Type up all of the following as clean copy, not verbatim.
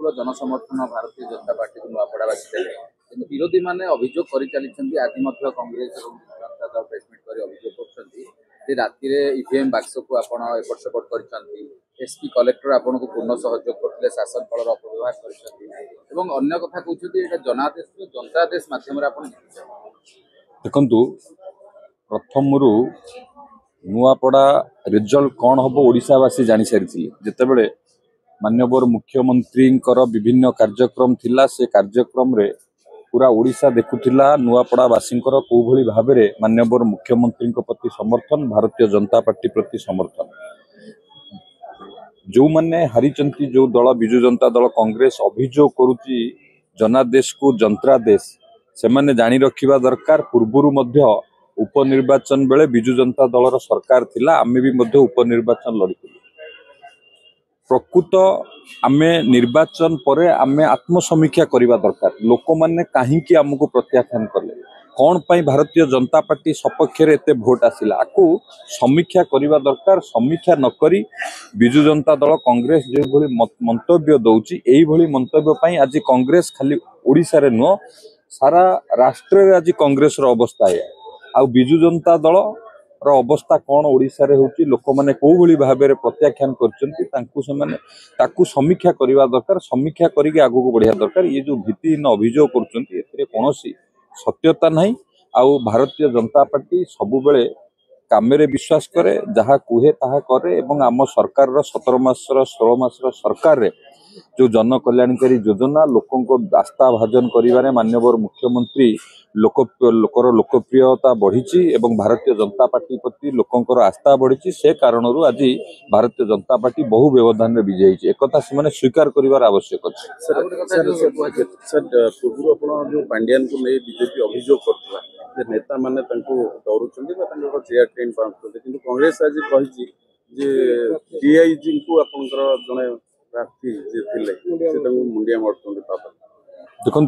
विपुल जनसमर्थन भारतीय जनता पार्टी को नुआपड़ावासी देले किंतु विरोधी माने अभियोग करि चलिछन्ती आज मध्य कांग्रेस और जनता दल प्रेसमिट करी अभियोग करछन्ती जे राति रे ईवीएम बाक्स को आपण एपट सेपट करछन्ती एसपी कलेक्टर आपण को पूर्ण सहयोग करथिले शासन बलर अपव्यवहार करछन्ती एवं अन्य कथा कहउछन्ती एटा जनादेश जनतादेश माध्यम रे आपण देखंतु प्रथमरु नुआपड़ा रिजल्ट कौन हम ओडिशावासी जानी सारी जितेबले माननीय मुख्यमंत्री विभिन्न कार्यक्रम थिला से कार्यक्रम रे पूरा ओडिशा देखुथिला नुआपड़ावासी कौ भली भाव में माननीय मुख्यमंत्री प्रति समर्थन भारतीय जनता पार्टी प्रति समर्थन जो मैंने हारीचंती जो दल विजु जनता दल कांग्रेस अभियोग करुची जनादेश को जंत्रादेश से माने जानी रखिबा दरकार पूर्वरु मध्य उपनिर्वाचन बेले विजु जनता दलर सरकार थिला आमे भी मध्य उपनिर्वाचन लड़िथिलु प्रकृत आमे निर्वाचन परे आमे आत्मसमीक्षा करिबा दरकार लोक माने काहीकि हमको प्रत्याख्यान कले कौन पाई भारतीय जनता पार्टी सपक्ष रे एते भोट आसिला आकु समीक्षा करिबा दरकार समीक्षा न करी विजु जनता दल कांग्रेस जे भली मंतव्य दउची एई भली मंतव्य पाई आज कांग्रेस खाली ओडिसा रे न सारा राष्ट्र रे आज कांग्रेस रो अवस्था है आ विजु जनता दल अवस्था कौन ओडिशा रे होची लोक माने को भली भाबे रे प्रत्याख्यान करचंती तांकु से माने ताकु समीक्षा करिवा दरकार समीक्षा करिके आगु को बढ़िया दरकार ये जो भीतिहीन अभियोग करचंती एथिरे कोनोसी सत्यता नहीं आ भारतीय जनता पार्टी सबु बेले कामेरे विश्वास करे जहा कुहे ताहा करे एवं आम सरकार 17 मास 16 मास सरकार रे जो जन कल्याणकारी योजना लोकों को आस्था भाजन करिवारे माननीय मुख्यमंत्री लोकर लोकप्रियता बढ़ी एवं भारतीय जनता पार्टी प्रति लोकंकर आस्था बढ़ी से कारण आज भारतीय जनता पार्टी बहु व्यवधान में विजयी एक से स्वीकार कर आवश्यक अच्छे पूर्व जो पांड्यान को नहीं बीजेपी अभियोग कर नेता माने डरुंट चेयर ट्रेन पाते कि कांग्रेस आज कही डीआईजी को आपंकर जड़े प्रार्थी मुंडिया मार्च देखु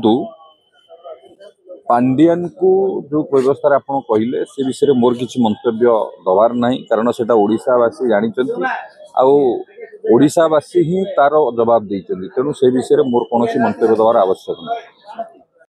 पांड्यान को जो व्यवस्था आप कहले से विषय में मोर किसी मंतव्य दबार नहीं कारण से ओडिशावासी जानी आशावासी ही तार जवाब देते तेणु से विषय में मोर कौन मंतव्य दबार आवश्यक नहीं।